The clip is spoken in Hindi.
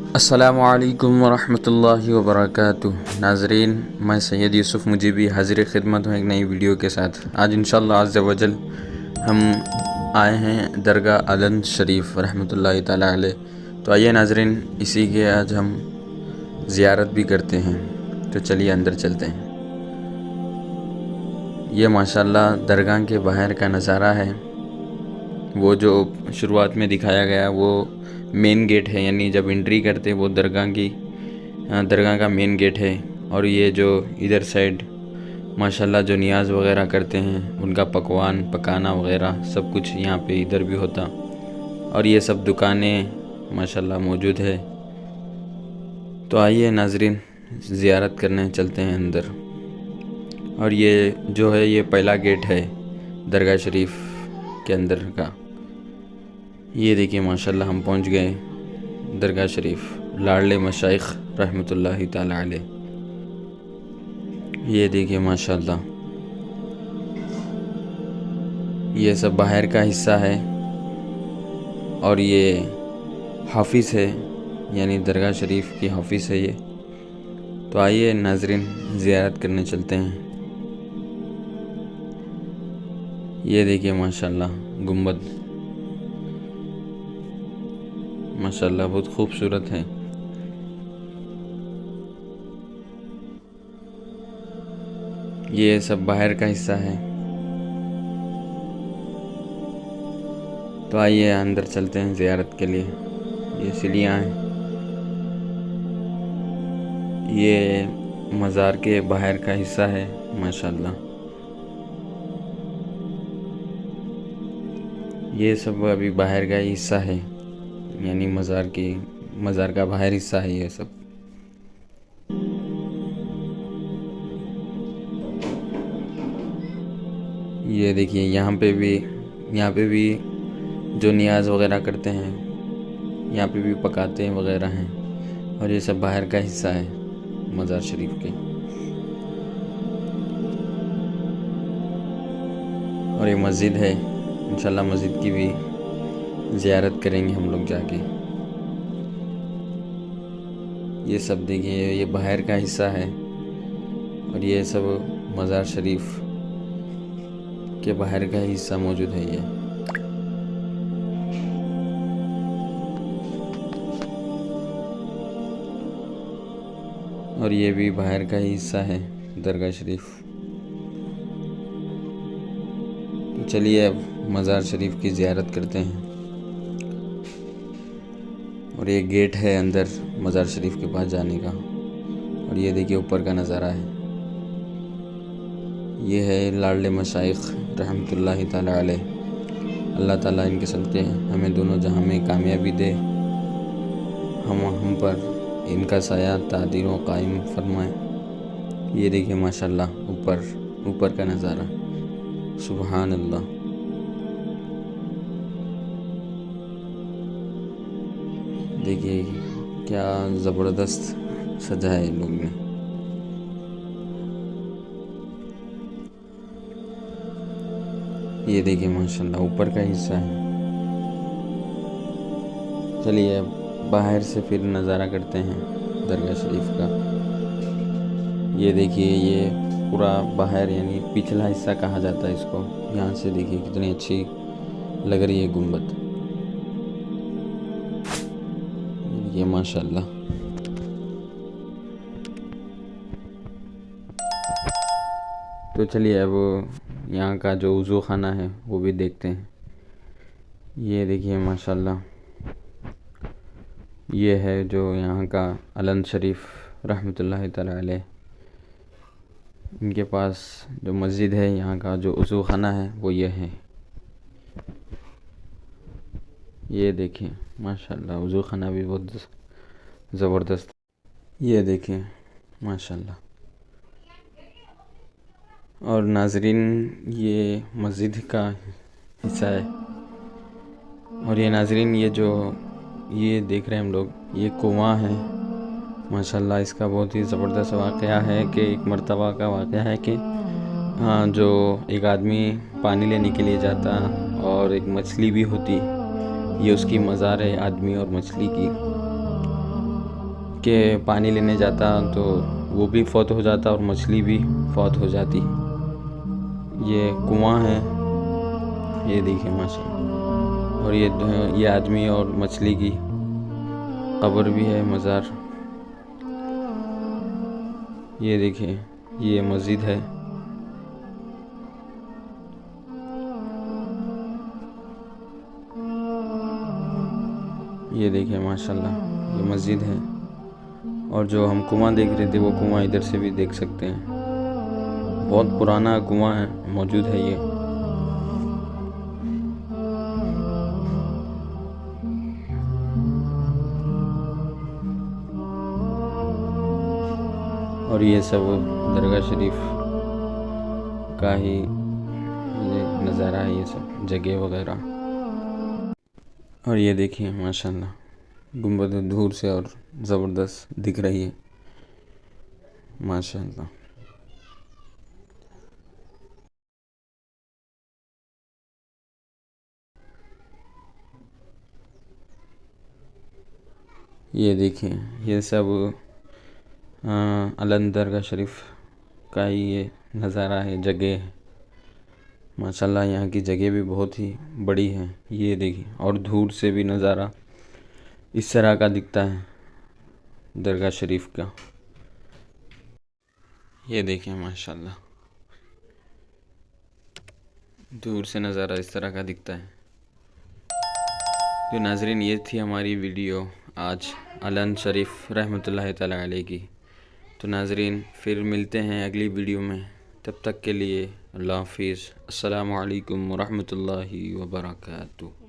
अस्सलामुअलैकुम वरहमतुल्लाहि वबरकातुह। नाज़रीन, मैं सैयद यूसुफ़ मुजीबी हाज़िर ख़िदमत हूँ एक नई वीडियो के साथ। आज इंशाअल्लाह अज़्ज़ व जल हम आए हैं दरगाह अलन शरीफ रहमतुल्लाहि ताला अलैह। तो आइए नाज़रीन, इसी के आज हम ज़ियारत भी करते हैं। तो चलिए अंदर चलते हैं। ये माशाअल्लाह दरगाह के बाहर का नज़ारा है। वो जो शुरुआत में दिखाया गया वो मेन गेट है, यानी जब एंट्री करते वो दरगाह का मेन गेट है। और ये जो इधर साइड माशाल्लाह जो नियाज़ वगैरह करते हैं उनका पकवान पकाना वगैरह सब कुछ यहाँ पे इधर भी होता। और ये सब दुकानें माशाल्लाह मौजूद है। तो आइए नाज़रीन, ज़ियारत करने चलते हैं अंदर। और ये जो है ये पहला गेट है दरगाह शरीफ के अंदर का। ये देखिए माशाल्लाह हम पहुंच गए दरगाह शरीफ लाडले मशाइख रहमतुल्लाहि ताला अलैह। ये देखिए माशाल्लाह ये सब बाहर का हिस्सा है। और ये हाफिज़ है, यानी दरगाह शरीफ की हाफिज़ है ये। तो आइए नाज़रीन, ज़ियारत करने चलते हैं। ये देखिए माशाल्लाह गुंबद माशाल्लाह बहुत खूबसूरत है। ये सब बाहर का हिस्सा है। तो आइए अंदर चलते हैं ज़ियारत के लिए। ये सीढ़ियाँ हैं। ये मज़ार के बाहर का हिस्सा है माशाल्लाह। ये सब अभी बाहर का ही हिस्सा है, यानी मज़ार का बाहर हिस्सा है ये सब। ये देखिए यहाँ पे भी जो नियाज़ वगैरह करते हैं यहाँ पे भी पकाते वगैरह हैं। और ये सब बाहर का हिस्सा है मज़ार शरीफ के। और ये मस्जिद है, इंशाल्लाह मस्जिद की भी ज़ियारत करेंगे हम लोग जाके। ये सब देखिए ये बाहर का हिस्सा है। और ये सब मज़ार शरीफ के बाहर का हिस्सा मौजूद है ये। और ये भी बाहर का ही हिस्सा है दरगाह शरीफ। तो चलिए अब मज़ार शरीफ की ज़ियारत करते हैं। और ये गेट है अंदर मज़ार शरीफ के पास जाने का। और ये देखिए ऊपर का नज़ारा है। ये है लाडले मशाइख रहमतुल्लाहि ताला अलैह। अल्लाह ताला इनके सदक़े हमें दोनों जहां में कामयाबी दे, हम पर इनका साया तादीरों कायम फरमाए। ये देखिए माशाल्लाह ऊपर का नज़ारा, सुबहान अल्लाह। देखिए क्या ज़बरदस्त सजा है लोग ने। ये देखिए माशाल्लाह ऊपर का हिस्सा है। चलिए अब बाहर से फिर नज़ारा करते हैं दरगाह शरीफ का। ये देखिए ये पूरा बाहर यानी पिछला हिस्सा कहा जाता है इसको। यहाँ से देखिए कितनी अच्छी लग रही है गुंबद। ये माशाल्लाह। तो चलिए अब यहाँ का जो वज़ू खाना है वो भी देखते हैं। ये देखिए माशाल्लाह ये है जो यहाँ का अलन शरीफ रहमतुल्लाहि ताला अलैह। इनके पास जो मस्जिद है यहाँ का जो वज़ू खाना है वो ये है। ये देखिए माशाल्लाह वज़ू खाना भी बहुत ज़बरदस्त। ये देखिए माशाल्लाह। और नाज़रीन ये मस्जिद का हिस्सा है। और ये नाज़रीन ये देख रहे हैं हम लोग, ये कुआं है माशाल्लाह। इसका बहुत ही ज़बरदस्त वाक़या है कि एक मर्तबा का वाक़या है कि जो एक आदमी पानी लेने के लिए जाता और एक मछली भी होती, ये उसकी मज़ार है आदमी और मछली की। के पानी लेने जाता तो वो भी फौत हो जाता और मछली भी फौत हो जाती। ये कुआं है, ये देखिए माशाल्लाह। और ये आदमी और मछली की कब्र भी है, मज़ार। ये देखिए, ये मस्जिद है। ये देखिए माशाल्लाह, ये मस्जिद है। और जो हम कुआं देख रहे थे वो कुआं इधर से भी देख सकते हैं। बहुत पुराना कुआं है, मौजूद है ये। और ये सब दरगाह शरीफ का ही ये नज़ारा है, ये सब जगह वगैरह। और ये देखिए माशाल्लाह, गुंबद दूर से और ज़बरदस्त दिख रही है माशाल्लाह। ये देखिए, ये सब अलन दरगाह शरीफ का ही ये नज़ारा है, जगह है माशाल्लाह। यहाँ की जगह भी बहुत ही बड़ी है। ये देखिए, और दूर से भी नज़ारा इस तरह का दिखता है दरगाह शरीफ का। ये देखिए माशाल्लाह, दूर से नज़ारा इस तरह का दिखता है। तो नाज़रीन, ये थी हमारी वीडियो आज अलन शरीफ रहमतुल्लाह तआला अलैह की। तो नाज़रीन, फिर मिलते हैं अगली वीडियो में। तब तक के लिए अल्लाह हाफिज़। अस्सलामु अलैकुम व रहमतुल्लाहि व बरकातुहू।